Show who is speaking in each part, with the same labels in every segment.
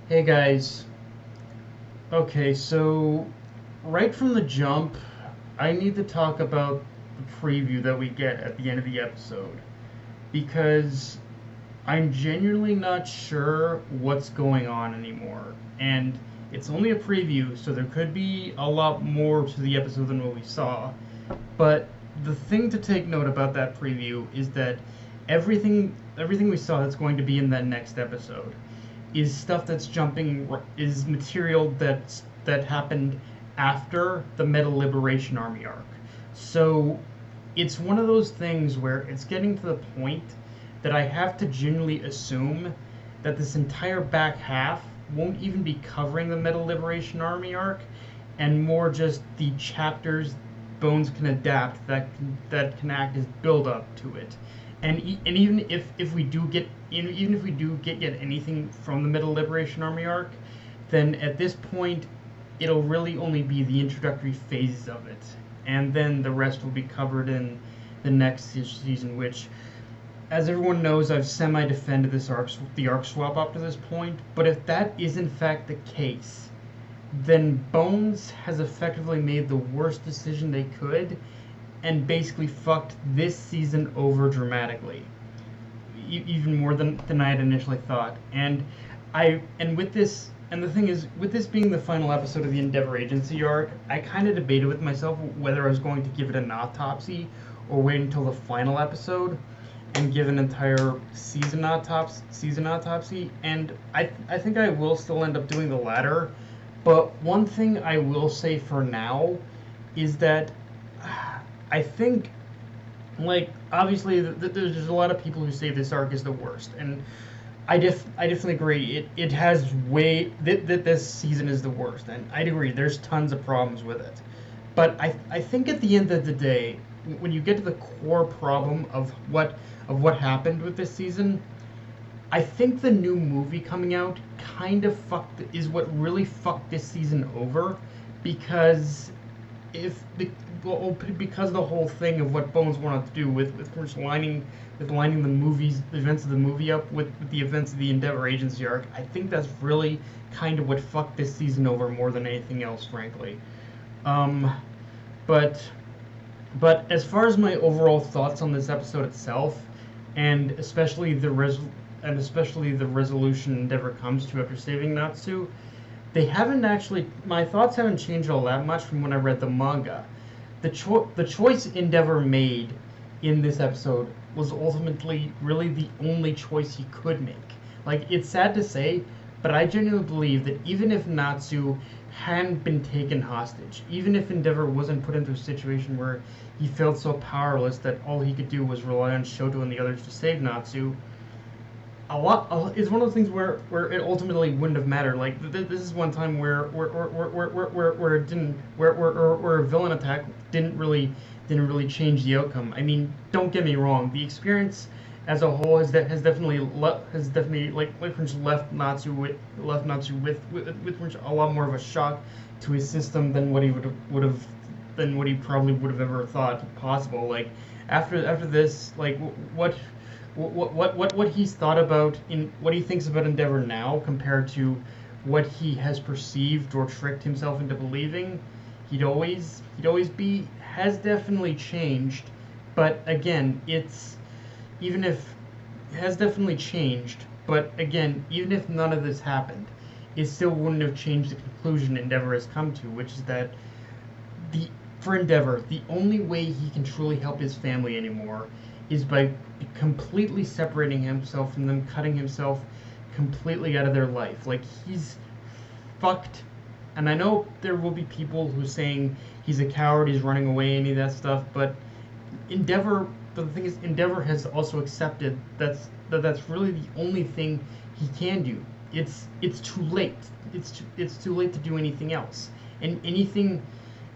Speaker 1: Hey guys. Okay, so right from the jump, I need to talk about the preview that we get at the end of the episode because I'm genuinely not sure what's going on anymore. And it's only a preview, so there could be a lot more to the episode than what we saw. But the thing to take note about that preview is that everything we saw that's going to be in that next episode is stuff that's jumping is material that happened after the Meta Liberation Army arc. So it's one of those things where it's getting to the point that I have to genuinely assume that this entire back half won't even be covering the Meta Liberation Army arc, and more just the chapters Bones can adapt that can act as build up to it. And even if we do get even if we do get yet anything from the Meta Liberation Army arc, then at this point it'll really only be the introductory phases of it, and then the rest will be covered in the next season. Which, as everyone knows, I've semi-defended the arc swap up to this point. But if that is in fact the case, then Bones has effectively made the worst decision they could, and basically fucked this season over dramatically, even more than I had initially thought. And with this, and the thing is, with this being the final episode of the Endeavor Agency arc, I kind of debated with myself whether I was going to give it an autopsy or wait until the final episode and give an entire season autopsy. And I think I will still end up doing the latter. But one thing I will say for now is that I think, like, obviously, there's a lot of people who say this arc is the worst, and I definitely agree. It has that this season is the worst, and I'd agree. There's tons of problems with it, but I think at the end of the day, when you get to the core problem of what happened with this season, I think the new movie coming out kind of is what really fucked this season over, because if the well, because of the whole thing of what Bones wanted to do with lining the events of the movie up with the events of the Endeavor Agency arc. I think that's really kind of what fucked this season over more than anything else, frankly. Um, but but as far as my overall thoughts on this episode itself, and especially the resolution Endeavor comes to after saving Natsu, they haven't actually. My thoughts haven't changed all that much from when I read the manga. The choice Endeavor made in this episode was ultimately really the only choice he could make. Like, it's sad to say, but I genuinely believe that even if Natsu hadn't been taken hostage, even if Endeavor wasn't put into a situation where he felt so powerless that all he could do was rely on Shoto and the others to save Natsu, it's one of those things where it ultimately wouldn't have mattered. Like, this is one time where it didn't where a villain attack didn't really change the outcome. I mean, don't get me wrong, the experience as a whole has definitely left Natsu with a lot more of a shock to his system than what he would have than what he probably would have ever thought possible. Like, after this, like, what he's thought about in what he thinks about Endeavor now compared to what he has perceived or tricked himself into believing he'd always be has definitely changed. But again, it's even if it has definitely changed, but again, even if none of this happened, it still wouldn't have changed the conclusion Endeavor has come to, which is that the for Endeavor, the only way he can truly help his family anymore is by completely separating himself from them, cutting himself completely out of their life. Like, he's fucked. And I know there will be people who are saying he's a coward, he's running away, any of that stuff, but Endeavor, but the thing is, Endeavor has also accepted that's really the only thing he can do. It's too late. It's too late to do anything else. And anything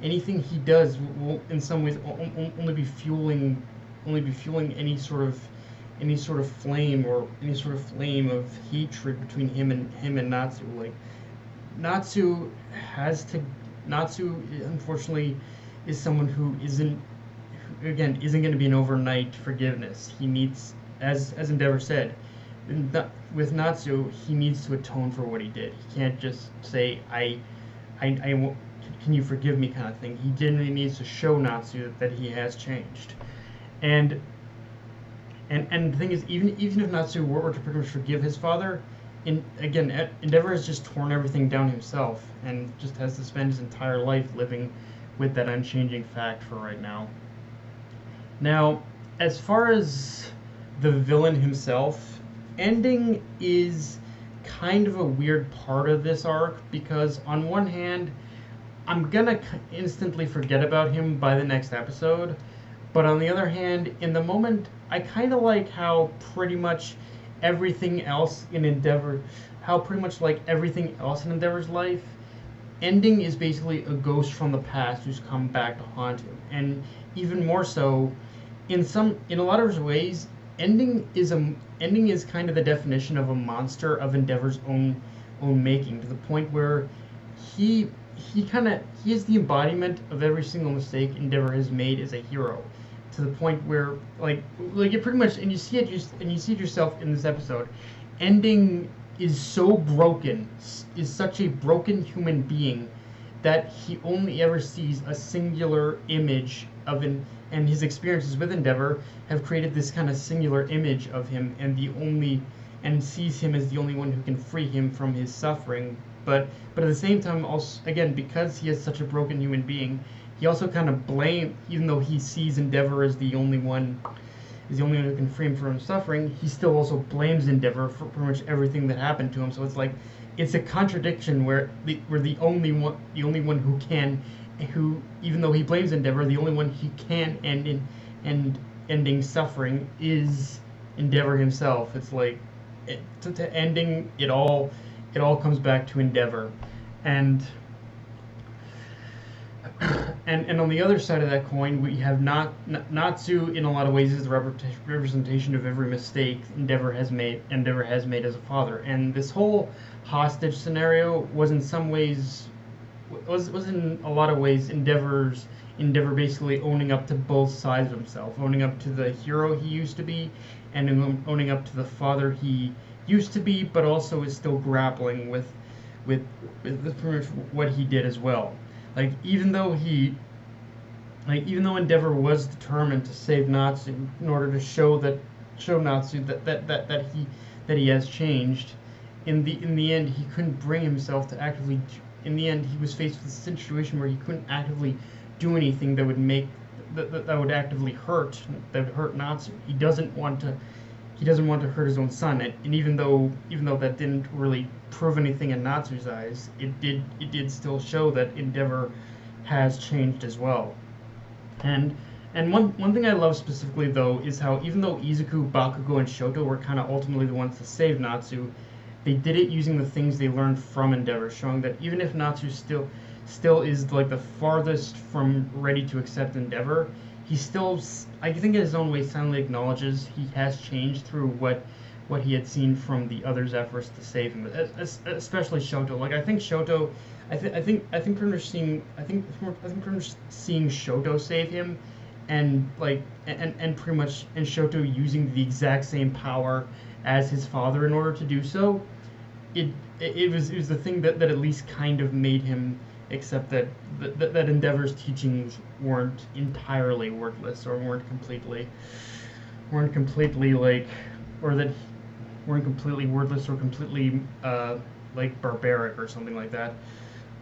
Speaker 1: he does will in some ways only be fueling any sort of flame or any sort of flame of hatred between him and Natsu. Like, Natsu has to Natsu unfortunately is someone who isn't going to be an overnight forgiveness. He needs, as Endeavor said, with Natsu, he needs to atone for what he did. He can't just say, I won't, can you forgive me, kind of thing. He genuinely needs to show Natsu that he has changed. And and the thing is, even if Natsu were to pretty much forgive his father, Endeavor has just torn everything down himself and just has to spend his entire life living with that unchanging fact for right now. Now, as far as the villain himself, Ending is kind of a weird part of this arc because, on one hand, I'm gonna instantly forget about him by the next episode, but on the other hand, in the moment, I kind of like how pretty much everything else in Endeavor, how pretty much like everything else in Endeavor's life, Ending is basically a ghost from the past who's come back to haunt him, and even more so, in a lot of ways, Ending is kind of the definition of a monster of Endeavor's own making, to the point where he he is the embodiment of every single mistake Endeavor has made as a hero, to the point where like it pretty much, and you see it yourself in this episode. Ending is so broken, is such a broken human being that he only ever sees a singular image of and his experiences with Endeavor have created this kind of singular image of him, and sees him as the only one who can free him from his suffering. But at the same time, also again, because he is such a broken human being, he also kind of even though he sees Endeavor as the only one who can free him from suffering, he still also blames Endeavor for pretty much everything that happened to him. So it's a contradiction where the only one who, even though he blames Endeavor, the only one he can ending suffering is Endeavor himself. It's like to ending it all comes back to Endeavor, and on the other side of that coin, we have Natsu. In a lot of ways, is the representation of every mistake Endeavor has made as a father. And this whole hostage scenario was in a lot of ways Endeavor basically owning up to both sides of himself, owning up to the hero he used to be, and owning up to the father he used to be, but also is still grappling with pretty much what he did as well. Even though Endeavor was determined to save Natsu in order to show Natsu that he has changed, in the end he couldn't bring himself to actively. In the end, he was faced with a situation where he couldn't actively do anything that would actively hurt Natsu. He doesn't want to hurt his own son, and even though that didn't really prove anything in Natsu's eyes, it did still show that Endeavor has changed as well. And one thing I love specifically, though, is how even though Izuku, Bakugo, and Shoto were kind of ultimately the ones to save Natsu, they did it using the things they learned from Endeavor, showing that even if Natsu still is like the farthest from ready to accept Endeavor, he still, I think in his own way, silently acknowledges he has changed through what he had seen from the others' efforts to save him, especially Shoto. I think Shoto, I think pretty much seeing Shoto save him, and pretty much Shoto using the exact same power as his father in order to do so, it was the thing that at least kind of made him accept that Endeavor's teachings weren't entirely worthless, or weren't completely worthless, or completely barbaric or something like that.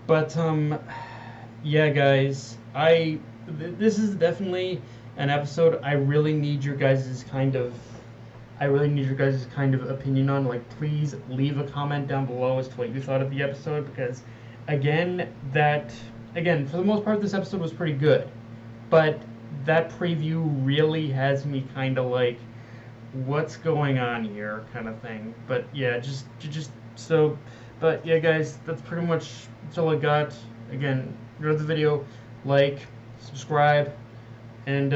Speaker 1: But yeah, guys, this is definitely an episode I really need your guys' kind of opinion on. Please leave a comment down below as to what you thought of the episode, because again, for the most part, this episode was pretty good, but that preview really has me kind of like, what's going on here, kind of thing. But yeah, but yeah, guys, that's pretty much all I got. Again, go to the video, subscribe, and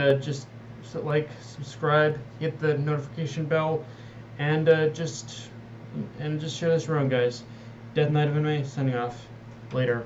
Speaker 1: subscribe, hit the notification bell, and just share this around, guys. Death Knight of Anime, signing off. Later.